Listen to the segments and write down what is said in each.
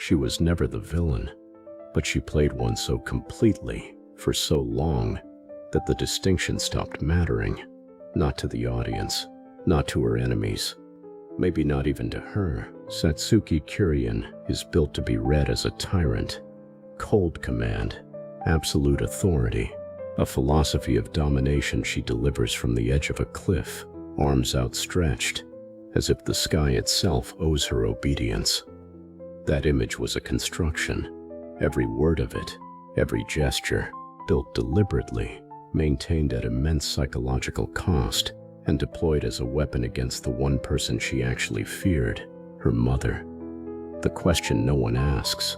She was never the villain, but she played one so completely for so long that the distinction stopped mattering, not to the audience, not to her enemies, maybe not even to her. Satsuki Kiryuin is built to be read as a tyrant, cold command, absolute authority, a philosophy of domination she delivers from the edge of a cliff, arms outstretched, as if the sky itself owes her obedience. That image was a construction, every word of it, every gesture, built deliberately, maintained at immense psychological cost, and deployed as a weapon against the one person she actually feared, her mother. The question no one asks,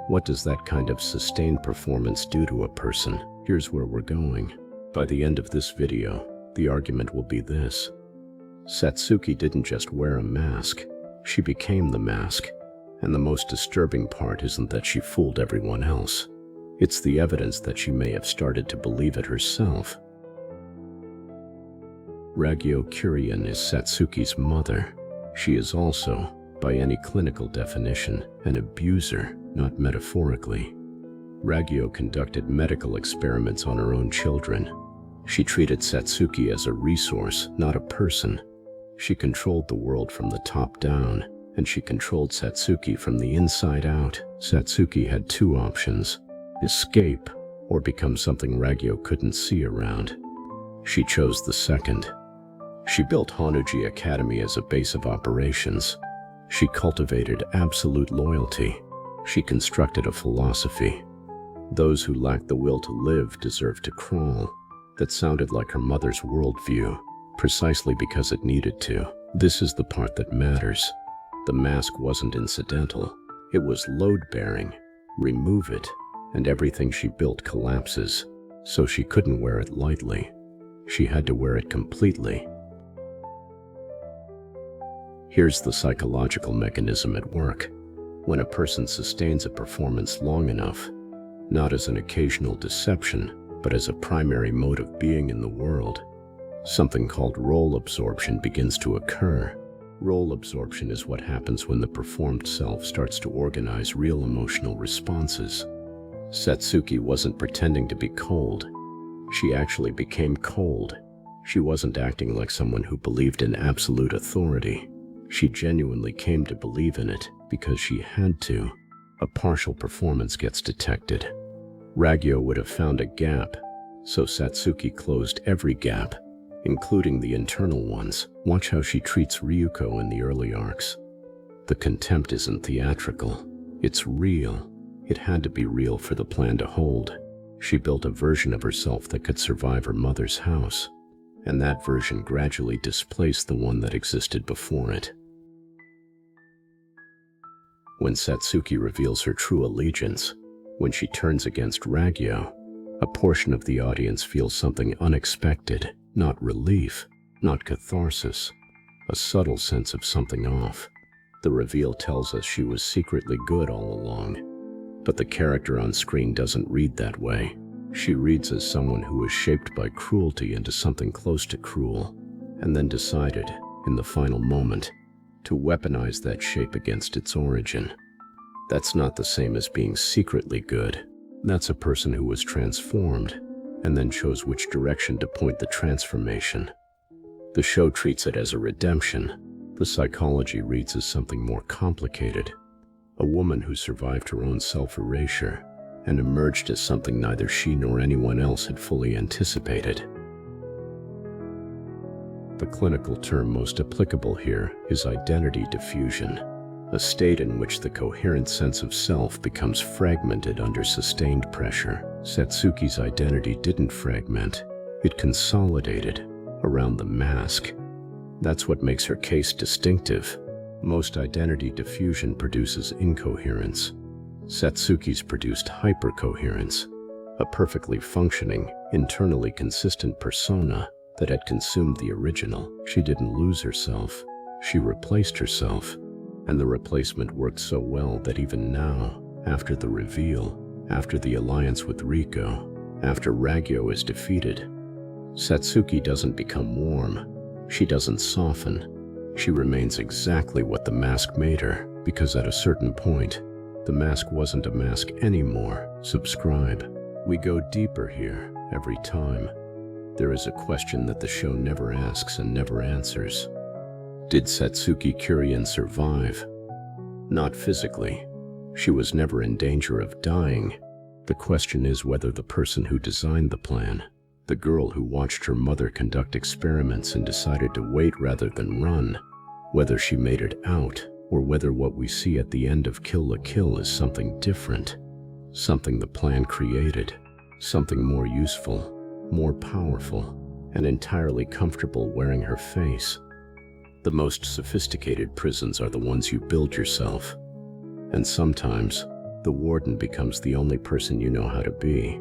what does that kind of sustained performance do to a person? Here's where we're going. By the end of this video, the argument will be this: Satsuki didn't just wear a mask, she became the mask. And the most disturbing part isn't that she fooled everyone else. It's the evidence that she may have started to believe it herself. Ragyo Kiryuin is Satsuki's mother. She is also, by any clinical definition, an abuser, not metaphorically. Ragyo conducted medical experiments on her own children. She treated Satsuki as a resource, not a person. She controlled the world from the top down, and she controlled Satsuki from the inside out. Satsuki had two options: escape or become something Ragyo couldn't see around. She chose the second. She built Honoji Academy as a base of operations. She cultivated absolute loyalty. She constructed a philosophy: those who lack the will to live deserve to crawl. That sounded like her mother's worldview, precisely because it needed to. This is the part that matters. The mask wasn't incidental. It was load-bearing. Remove it, and everything she built collapses. So she couldn't wear it lightly. She had to wear it completely. Here's the psychological mechanism at work. When a person sustains a performance long enough, not as an occasional deception, but as a primary mode of being in the world, something called role absorption begins to occur. Role absorption is what happens when the performed self starts to organize real emotional responses. Satsuki wasn't pretending to be cold. She actually became cold. She wasn't acting like someone who believed in absolute authority. She genuinely came to believe in it because she had to. A partial performance gets detected. Ragyo would have found a gap, so Satsuki closed every gap, including the internal ones. Watch how she treats Ryuko in the early arcs. The contempt isn't theatrical. It's real. It had to be real for the plan to hold. She built a version of herself that could survive her mother's house, and that version gradually displaced the one that existed before it. When Satsuki reveals her true allegiance, when she turns against Ragyo, a portion of the audience feels something unexpected, not relief, not catharsis, a subtle sense of something off. The reveal tells us she was secretly good all along, but the character on screen doesn't read that way. She reads as someone who was shaped by cruelty into something close to cruel, and then decided, in the final moment, to weaponize that shape against its origin. That's not the same as being secretly good. That's a person who was transformed, and then chose which direction to point the transformation. The show treats it as a redemption. The psychology reads as something more complicated. A woman who survived her own self-erasure and emerged as something neither she nor anyone else had fully anticipated. The clinical term most applicable here is identity diffusion, a state in which the coherent sense of self becomes fragmented under sustained pressure. Satsuki's identity didn't fragment, it consolidated around the mask. That's what makes her case distinctive. Most identity diffusion produces incoherence. Satsuki's produced hypercoherence, a perfectly functioning, internally consistent persona that had consumed the original. She didn't lose herself, she replaced herself. And the replacement worked so well that even now, after the reveal, after the alliance with Riko, after Ragyo is defeated, Satsuki doesn't become warm. She doesn't soften. She remains exactly what the mask made her, because at a certain point, The mask wasn't a mask anymore. Subscribe. We go deeper here every time. There is a question that the show never asks and never answers. Did Satsuki Kiryuin survive? Not physically. She was never in danger of dying. The question is whether the person who designed the plan, the girl who watched her mother conduct experiments and decided to wait rather than run, whether she made it out, or whether what we see at the end of Kill la Kill is something different, something the plan created, something more useful, more powerful, and entirely comfortable wearing her face. The most sophisticated prisons are the ones you build yourself, and sometimes the warden becomes the only person you know how to be.